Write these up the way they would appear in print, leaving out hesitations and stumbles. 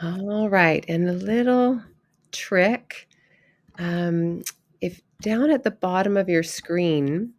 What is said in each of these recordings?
All right, and a little trick. If down at the bottom of your screen,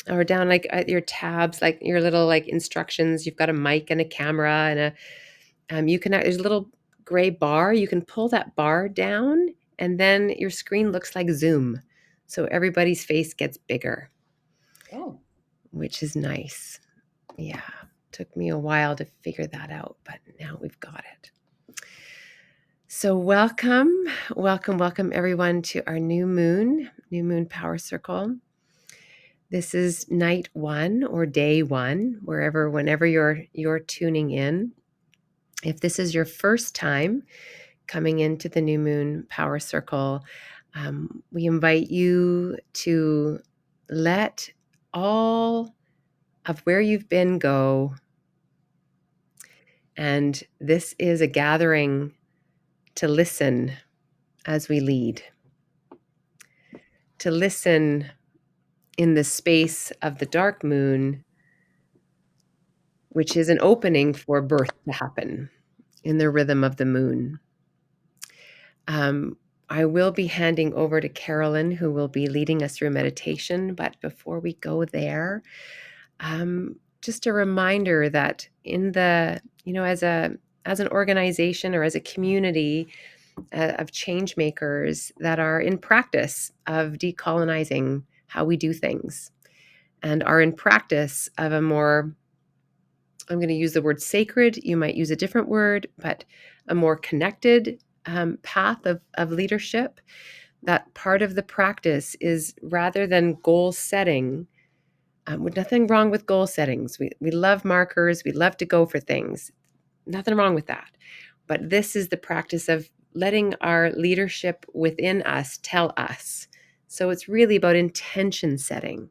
or down like at your tabs, like your little like instructions, you've got a mic and a camera and you can there's a little gray bar. You can pull that bar down, and then your screen looks like Zoom, so everybody's face gets bigger, Oh, which is nice. Yeah, took me a while to figure that out, but now we've got it. So welcome everyone to our new moon power circle. This is night 1 or day 1, whenever you're tuning in. If this is your first time coming into the new moon power circle, we invite you to let all of where you've been go. And this is a gathering to listen as we lead, to listen in the space of the dark moon, which is an opening for birth to happen in the rhythm of the moon. I will be handing over to Carolyn, who will be leading us through meditation. But before we go there, just a reminder that as an organization or as a community of change makers that are in practice of decolonizing how we do things and are in practice of a more, I'm going to use the word sacred, you might use a different word, but a more connected path of leadership. That part of the practice is, rather than goal setting, with nothing wrong with goal settings. We love markers. We love to go for things. Nothing wrong with that. But this is the practice of letting our leadership within us tell us. So it's really about intention setting.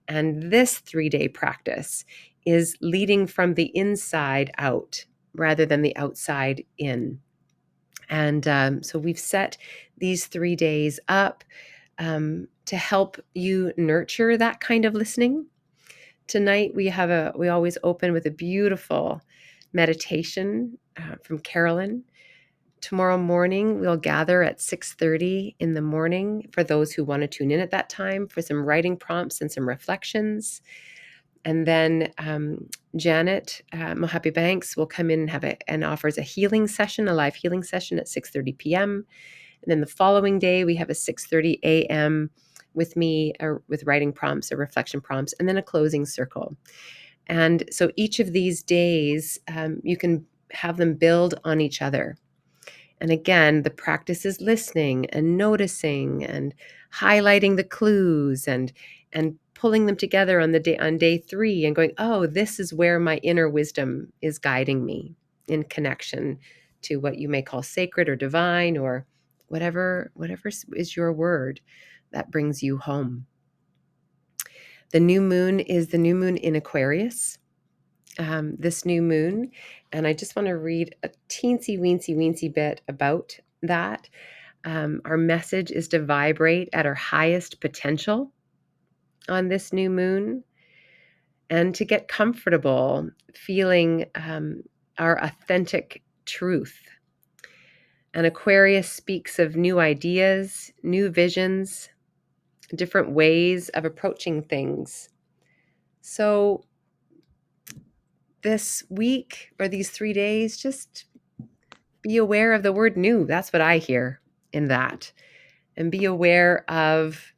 And this 3-day practice is leading from the inside out rather than the outside in. And so we've set these 3 days up to help you nurture that kind of listening. Tonight we always open with a beautiful meditation from Carolyn. Tomorrow morning we'll gather at 6:30 in the morning for those who want to tune in at that time for some writing prompts and some reflections. And then Janet Mojave Banks will come in and offers a healing session, a live healing session at 6:30 p.m. And then the following day we have a 6:30 a.m. with me with writing prompts or reflection prompts, and then a closing circle. And so each of these days, you can have them build on each other. And again, the practice is listening and noticing and highlighting the clues and pulling them together on day 3 and going, oh, this is where my inner wisdom is guiding me in connection to what you may call sacred or divine or whatever is your word that brings you home. The new moon is the new moon in Aquarius. This new moon, and I just want to read a teensy weensy bit about that. Our message is to vibrate at our highest potential on this new moon and to get comfortable feeling our authentic truth. And Aquarius speaks of new ideas, new visions, different ways of approaching things. So this week or these 3 days, just be aware of the word new. That's what I hear in that. And be aware of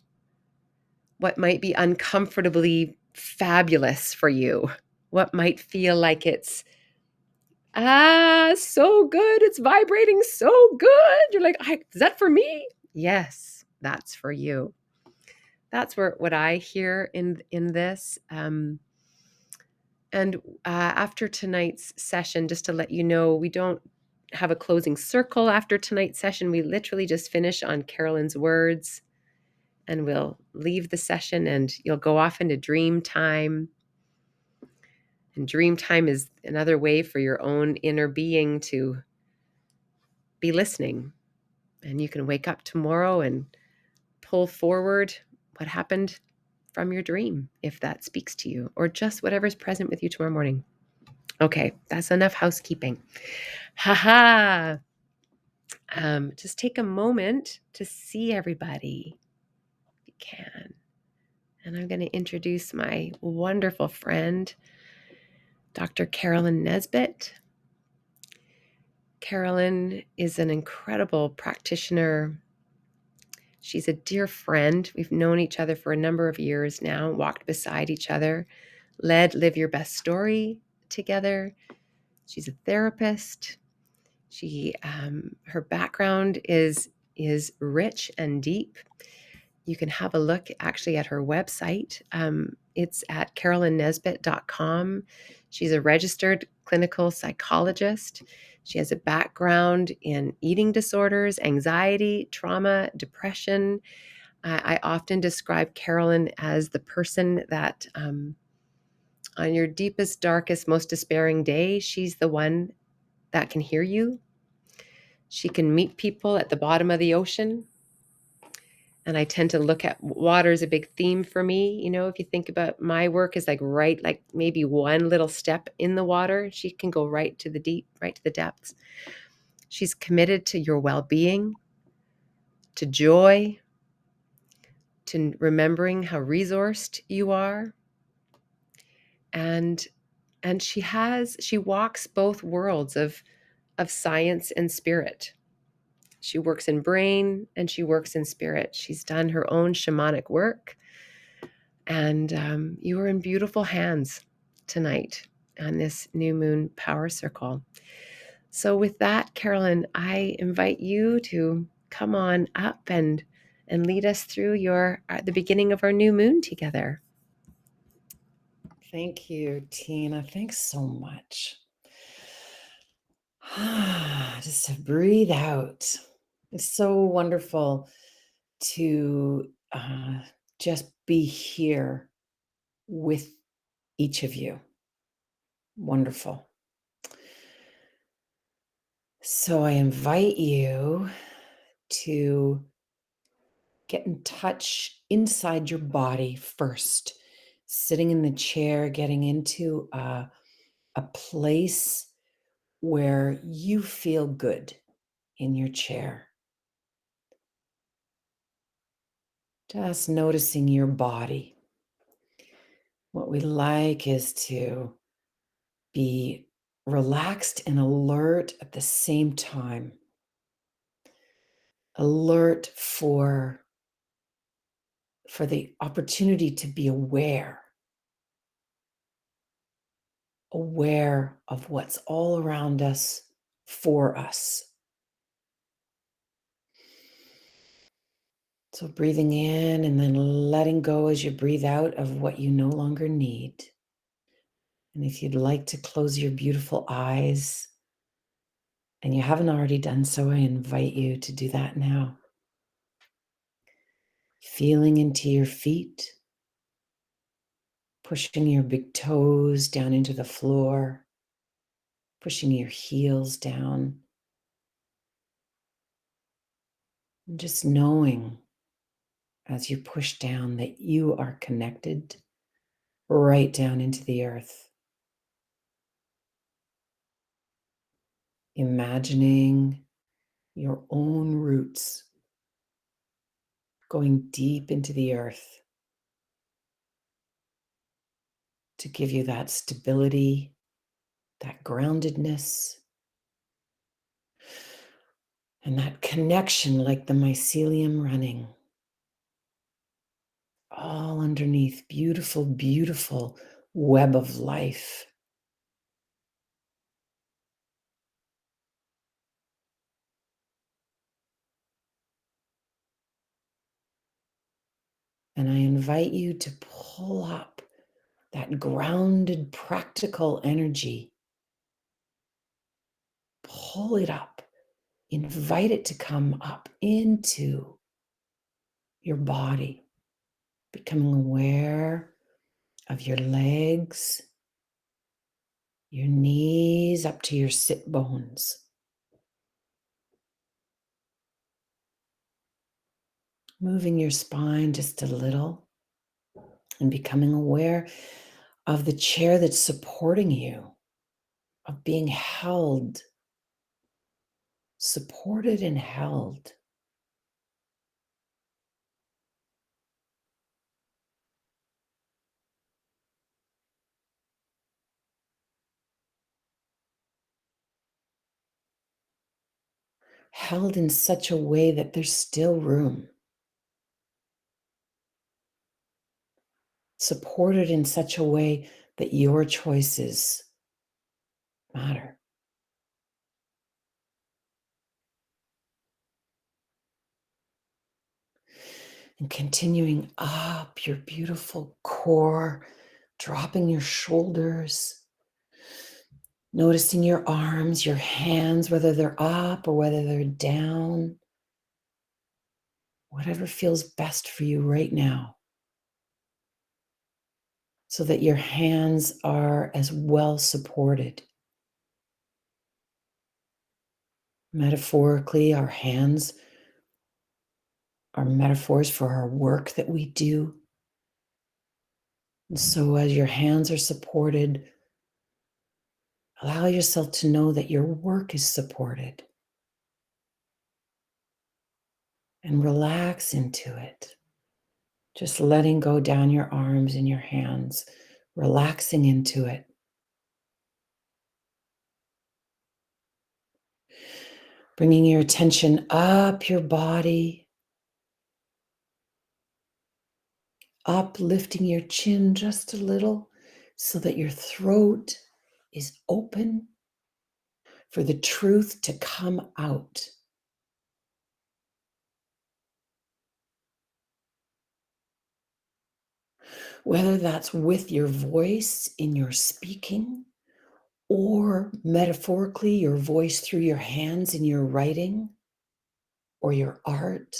what might be uncomfortably fabulous for you. What might feel like it's, so good. It's vibrating so good. You're like, is that for me? Yes, that's for you. That's what I hear in this. And after tonight's session, just to let you know, we don't have a closing circle after tonight's session. We literally just finish on Carolyn's words, and we'll leave the session and you'll go off into dream time. And dream time is another way for your own inner being to be listening. And you can wake up tomorrow and pull forward what happened from your dream, if that speaks to you, or just whatever's present with you tomorrow morning. Okay, that's enough housekeeping. Ha ha. Just take a moment to see everybody if you can. And I'm going to introduce my wonderful friend, Dr. Carolyn Nesbitt. Carolyn is an incredible practitioner. She's a dear friend. We've known each other for a number of years now, walked beside each other, led Live Your Best Story together. She's a therapist. Her background is rich and deep. You can have a look actually at her website. It's at carolynnesbitt.com. She's a registered clinical psychologist. She has a background in eating disorders, anxiety, trauma, depression. I often describe Carolyn as the person that on your deepest, darkest, most despairing day, she's the one that can hear you. She can meet people at the bottom of the ocean. And I tend to look at water as a big theme for me. You know, if you think about my work is like maybe one little step in the water, she can go right to the deep, right to the depths. She's committed to your well-being, to joy, to remembering how resourced you are. And she walks both worlds of science and spirit. She works in brain and she works in spirit. She's done her own shamanic work. And you are in beautiful hands tonight on this new moon power circle. So with that, Carolyn, I invite you to come on up and lead us through the beginning of our new moon together. Thank you, Tina. Thanks so much. Just to breathe out. It's so wonderful to just be here with each of you. Wonderful. So I invite you to get in touch inside your body first, sitting in the chair, getting into a place where you feel good in your chair. Just noticing your body. What we like is to be relaxed and alert at the same time. Alert for the opportunity to be aware of what's all around us for us. So breathing in and then letting go as you breathe out of what you no longer need. And if you'd like to close your beautiful eyes, and you haven't already done so, I invite you to do that now. Feeling into your feet, pushing your big toes down into the floor, pushing your heels down. And just knowing as you push down that you are connected right down into the earth. Imagining your own roots going deep into the earth to give you that stability, that groundedness, and that connection like the mycelium running all underneath. Beautiful, beautiful web of life. And I invite you to pull up that grounded, practical energy. Pull it up. Invite it to come up into your body, becoming aware of your legs, your knees up to your sit bones. Moving your spine just a little and becoming aware of the chair that's supporting you, of being held supported and held. Held in such a way that there's still room. Supported in such a way that your choices matter. And continuing up your beautiful core, dropping your shoulders, noticing your arms, your hands, whether they're up or whether they're down, whatever feels best for you right now, so that your hands are as well supported. Metaphorically, our hands are metaphors for our work that we do. And so, as your hands are supported, allow yourself to know that your work is supported and relax into it. Just letting go down your arms and your hands, relaxing into it. Bringing your attention up your body, uplifting your chin just a little so that your throat is open for the truth to come out. Whether that's with your voice in your speaking, or metaphorically, your voice through your hands in your writing or your art,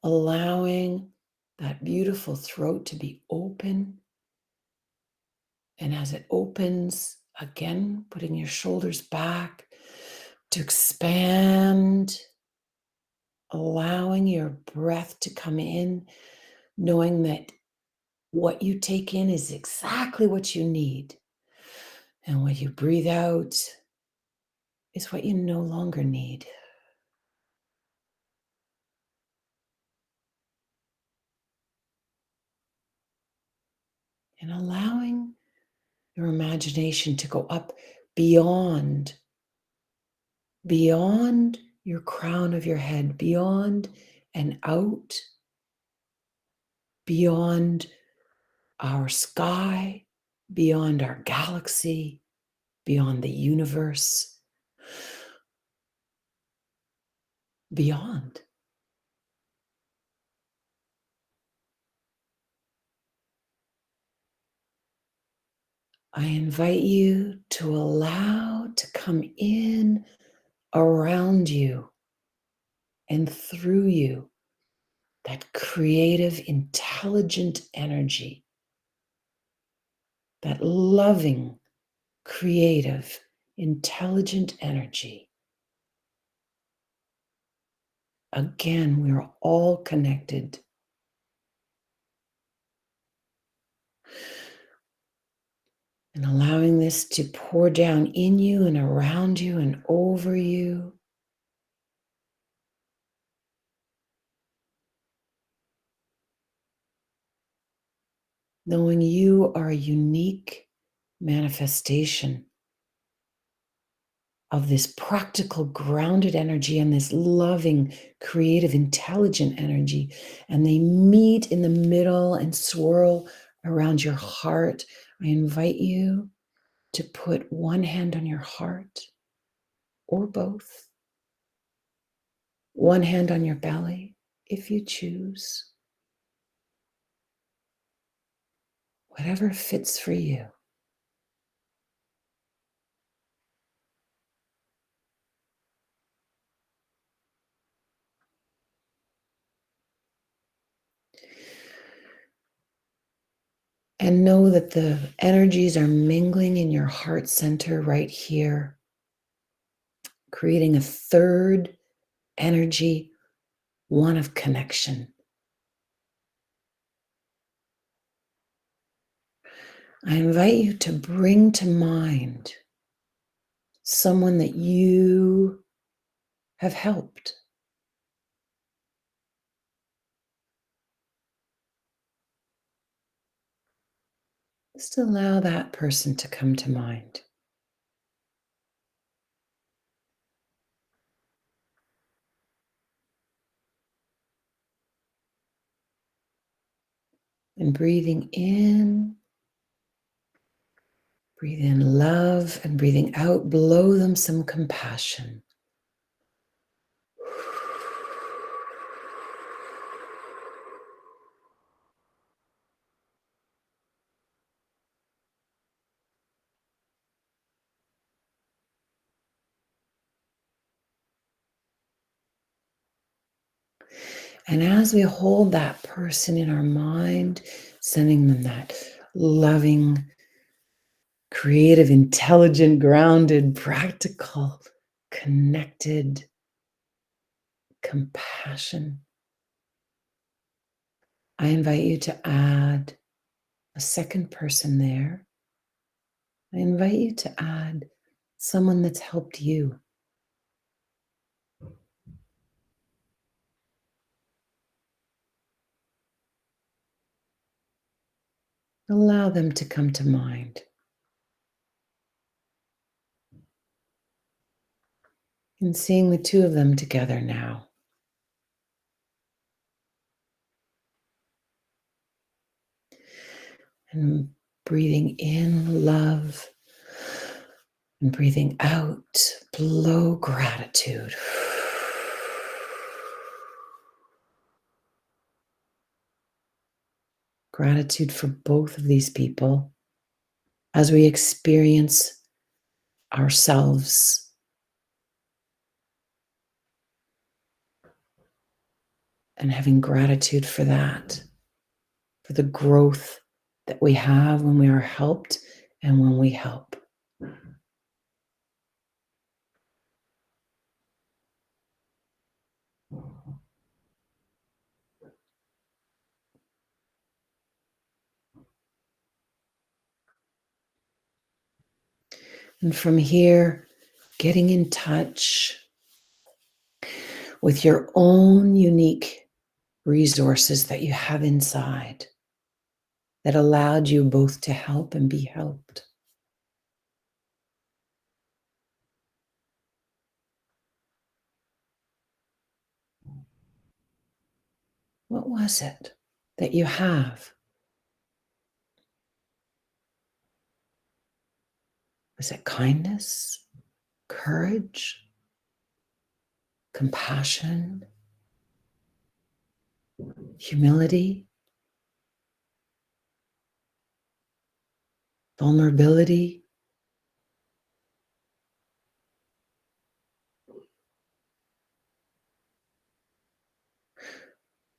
allowing that beautiful throat to be open. And as it opens, again, putting your shoulders back to expand, allowing your breath to come in, knowing that what you take in is exactly what you need. And what you breathe out is what you no longer need. And allowing your imagination to go up beyond, beyond your crown of your head, beyond and out, beyond our sky, beyond our galaxy, beyond the universe, beyond. I invite you to allow to come in around you and through you that creative, intelligent energy, that loving, creative, intelligent energy. Again, we are all connected. And allowing this to pour down in you and around you and over you. Knowing you are a unique manifestation of this practical, grounded energy and this loving, creative, intelligent energy. And they meet in the middle and swirl around your heart. I invite you to put one hand on your heart or both, one hand on your belly if you choose, whatever fits for you. And know that the energies are mingling in your heart center right here, creating a third energy, one of connection. I invite you to bring to mind someone that you have helped. Just allow that person to come to mind. And breathe in love, and breathing out, blow them some compassion. And as we hold that person in our mind, sending them that loving, creative, intelligent, grounded, practical, connected compassion, I invite you to add a second person there. I invite you to add someone that's helped you. Allow them to come to mind. And seeing the two of them together now. And breathing in love and breathing out, blow gratitude. Gratitude for both of these people as we experience ourselves and having gratitude for that, for the growth that we have when we are helped and when we help. And from here, getting in touch with your own unique resources that you have inside that allowed you both to help and be helped. What was it that you have? Was it kindness, courage, compassion, humility, vulnerability?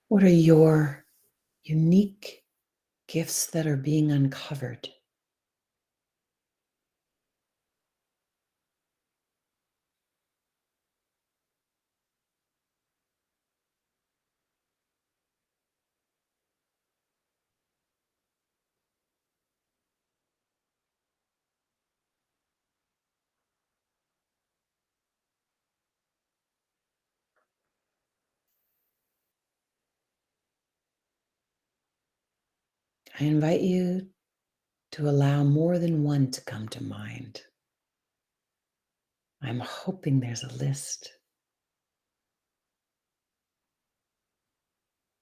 What are your unique gifts that are being uncovered? I invite you to allow more than one to come to mind. I'm hoping there's a list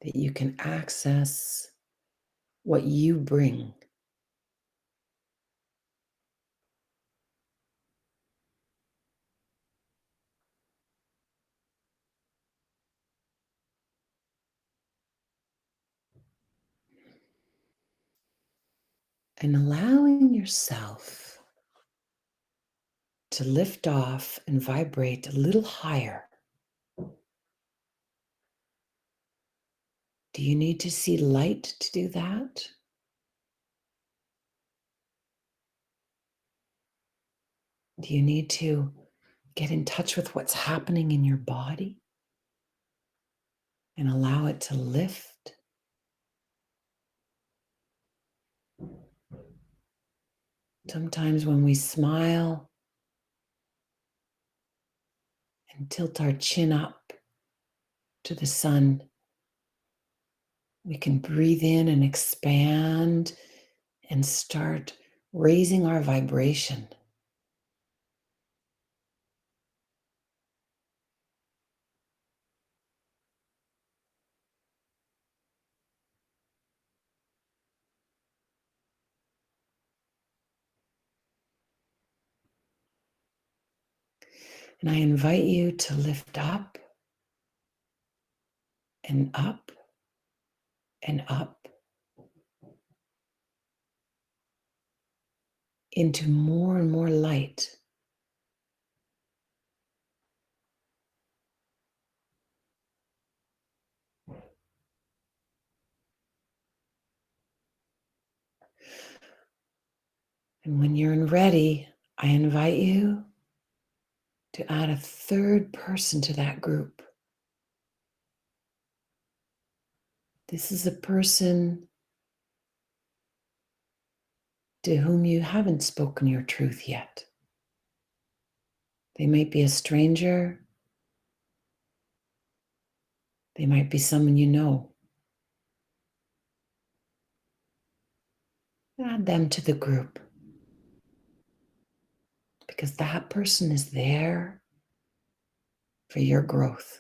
that you can access what you bring. And allowing yourself to lift off and vibrate a little higher. Do you need to see light to do that? Do you need to get in touch with what's happening in your body and allow it to lift? Sometimes when we smile, and tilt our chin up to the sun. We can breathe in and expand and start raising our vibration. And I invite you to lift up and up and up into more and more light. And when you're ready, I invite you to add a third person to that group. This is a person to whom you haven't spoken your truth yet. They might be a stranger. They might be someone you know. Add them to the group because that person is there for your growth.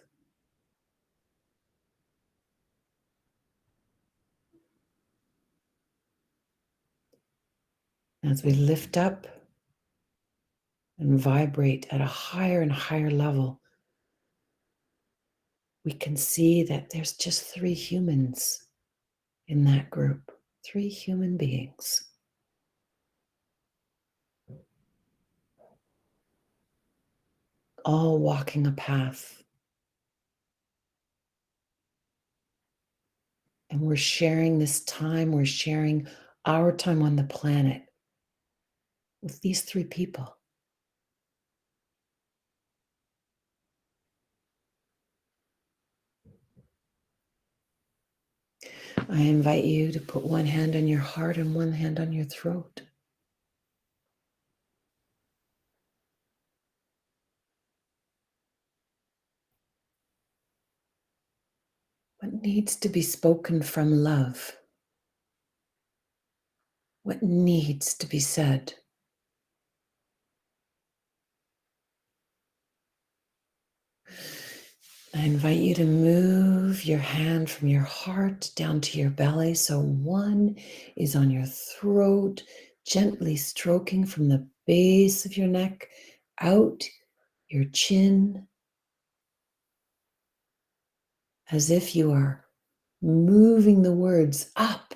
As we lift up and vibrate at a higher and higher level, we can see that there's just 3 humans in that group, 3 human beings, all walking a path. And we're sharing this time, we're sharing our time on the planet with these 3 people. I invite you to put one hand on your heart and one hand on your throat. What needs to be spoken from love? What needs to be said? I invite you to move your hand from your heart down to your belly. So one is on your throat, gently stroking from the base of your neck out your chin, as if you are moving the words up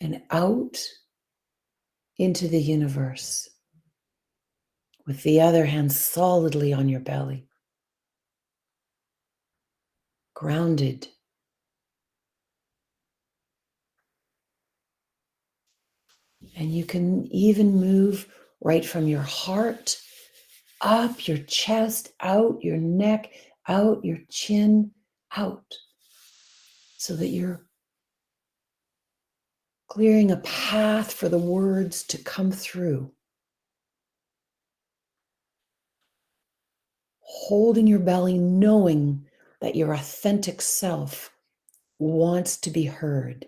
and out into the universe, with the other hand solidly on your belly, grounded. And you can even move right from your heart up your chest, out your neck, out your chin, out, so that you're clearing a path for the words to come through. Holding your belly, knowing that your authentic self wants to be heard.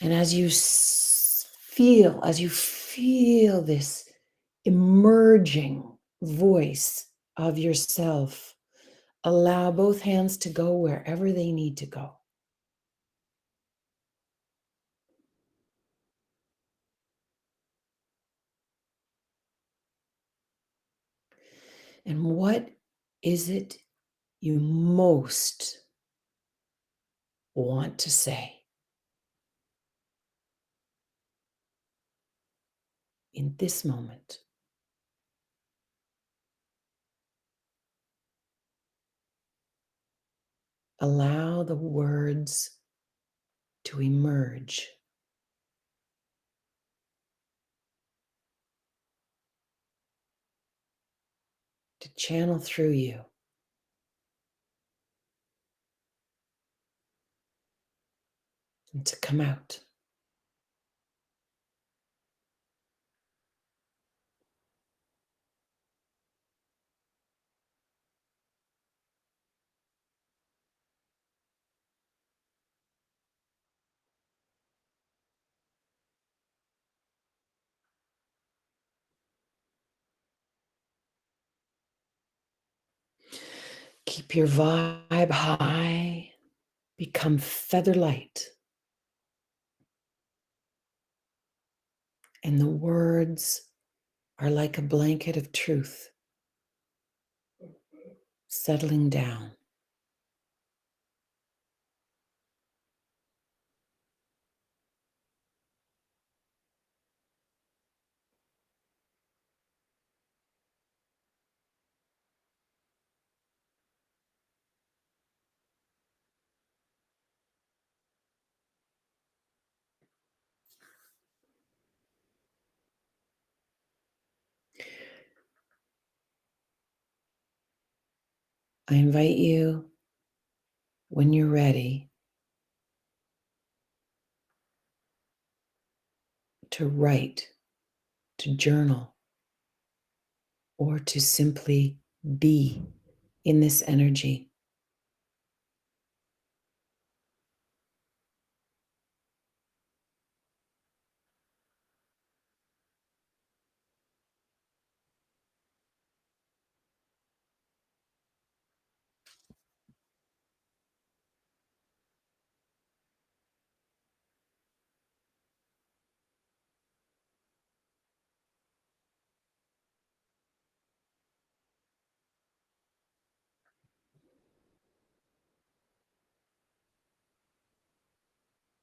And as you feel this emerging voice of yourself, allow both hands to go wherever they need to go. And what is it you most want to say in this moment? Allow the words to emerge, to channel through you. and to come out. Keep your vibe high, become feather light, and the words are like a blanket of truth settling down. I invite you, when you're ready, to write, to journal, or to simply be in this energy.